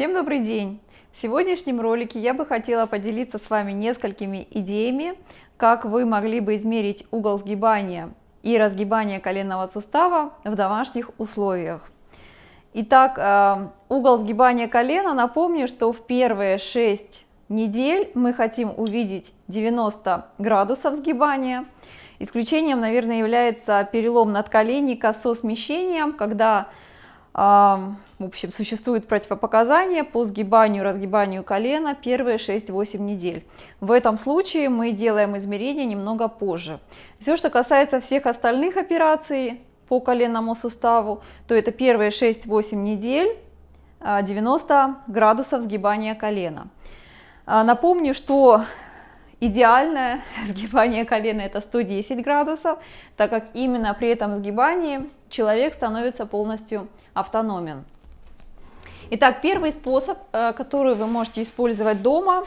Всем добрый день! В сегодняшнем ролике я бы хотела поделиться с вами несколькими идеями, как вы могли бы измерить угол сгибания и разгибания коленного сустава в домашних условиях. Итак, угол сгибания колена, напомню, что в первые 6 недель мы хотим увидеть 90 градусов сгибания. Исключением, наверное, является перелом надколенника со смещением, когда в общем, существуют противопоказания по сгибанию и разгибанию колена первые 6-8 недель. В этом случае мы делаем измерения немного позже. Все, что касается всех остальных операций по коленному суставу, то это первые 6-8 недель 90 градусов сгибания колена. Напомню, что идеальное сгибание колена это 110 градусов, так как именно при этом сгибании человек становится полностью автономен. Итак, первый способ, который вы можете использовать дома,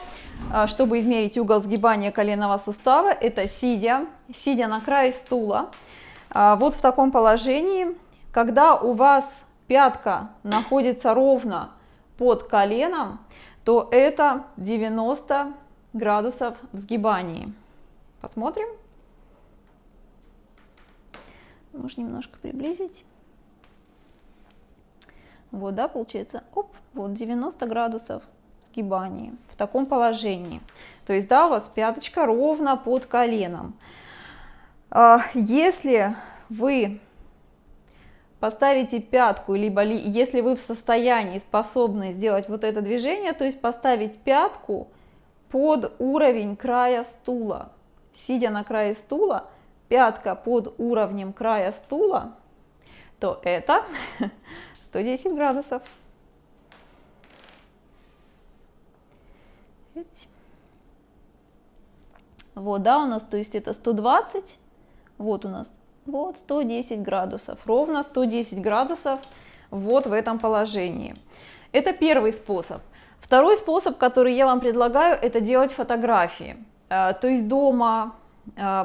чтобы измерить угол сгибания коленного сустава, это сидя на крае стула. Вот в таком положении, когда у вас пятка находится ровно под коленом, то это 90 градусов в сгибании. Посмотрим. Можно немножко приблизить. Вот, да, получается, вот 90 градусов сгибания в таком положении. То есть, да, у вас пяточка ровно под коленом. Если вы поставите пятку, либо если вы в состоянии способны сделать вот это движение, то есть поставить пятку под уровень края стула, сидя на крае стула, пятка под уровнем края стула, то это 110 градусов. Вот, да, у нас, то есть это 120, вот у нас, вот 110 градусов, ровно 110 градусов вот в этом положении. Это первый способ. Второй способ, который я вам предлагаю, это делать фотографии. То есть дома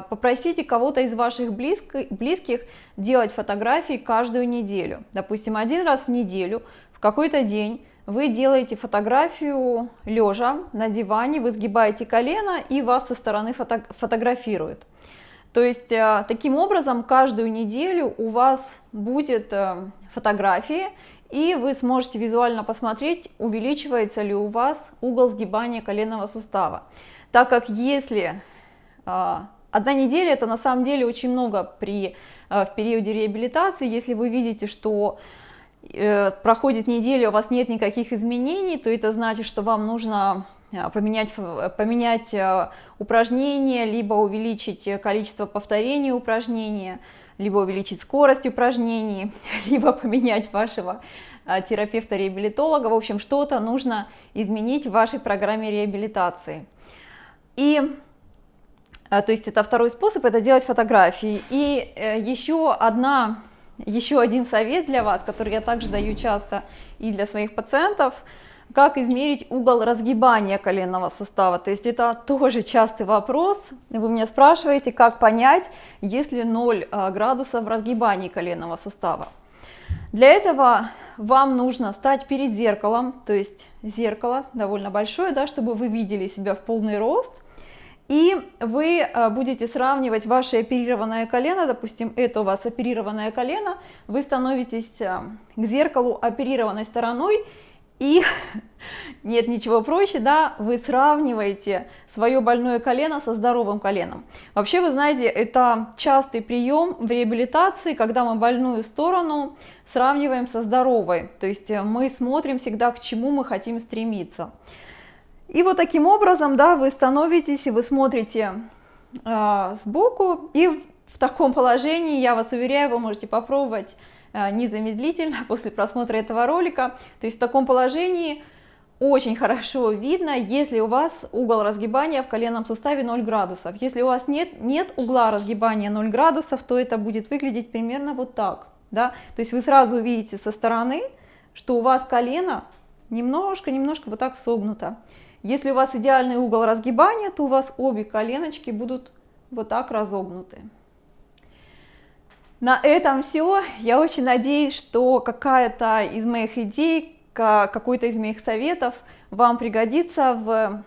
попросите кого-то из ваших близких делать фотографии каждую неделю. Допустим, один раз в неделю, в какой-то день вы делаете фотографию лежа на диване, вы сгибаете колено и вас со стороны фотографируют. То есть таким образом каждую неделю у вас будет фотографии, и вы сможете визуально посмотреть, увеличивается ли у вас угол сгибания коленного сустава. Так как если одна неделя, это на самом деле очень много в периоде реабилитации. Если вы видите, что проходит неделя, у вас нет никаких изменений, то это значит, что вам нужно поменять упражнения, либо увеличить количество повторений упражнения, либо увеличить скорость упражнений, либо поменять вашего терапевта-реабилитолога. В общем, что-то нужно изменить в вашей программе реабилитации. То есть это второй способ, это делать фотографии. И еще один совет для вас, который я также даю часто и для своих пациентов, как измерить угол разгибания коленного сустава. То есть это тоже частый вопрос. Вы меня спрашиваете, как понять, есть ли 0 градусов в разгибании коленного сустава. Для этого вам нужно стать перед зеркалом, то есть зеркало довольно большое, да, чтобы вы видели себя в полный рост. И вы будете сравнивать ваше оперированное колено, допустим, это у вас оперированное колено, вы становитесь к зеркалу оперированной стороной, и нет ничего проще, да, вы сравниваете свое больное колено со здоровым коленом. Вообще, вы знаете, это частый прием в реабилитации, когда мы больную сторону сравниваем со здоровой, то есть мы смотрим всегда, к чему мы хотим стремиться. И вот таким образом, да, вы становитесь и вы смотрите сбоку, и в таком положении, я вас уверяю, вы можете попробовать незамедлительно после просмотра этого ролика. То есть в таком положении очень хорошо видно, если у вас угол разгибания в коленном суставе 0 градусов. Если у вас нет угла разгибания 0 градусов, то это будет выглядеть примерно вот так. Да? То есть вы сразу увидите со стороны, что у вас колено немножко вот так согнуто. Если у вас идеальный угол разгибания, то у вас обе коленочки будут вот так разогнуты. На этом все. Я очень надеюсь, что какая-то из моих идей, какой-то из моих советов вам пригодится в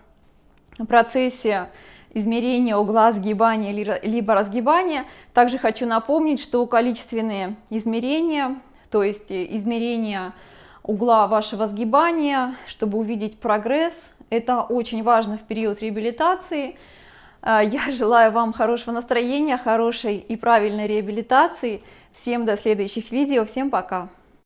процессе измерения угла сгибания либо разгибания. Также хочу напомнить, что количественные измерения, то есть измерение угла вашего сгибания, чтобы увидеть прогресс, это очень важно в период реабилитации. Я желаю вам хорошего настроения, хорошей и правильной реабилитации. Всем до следующих видео, всем пока!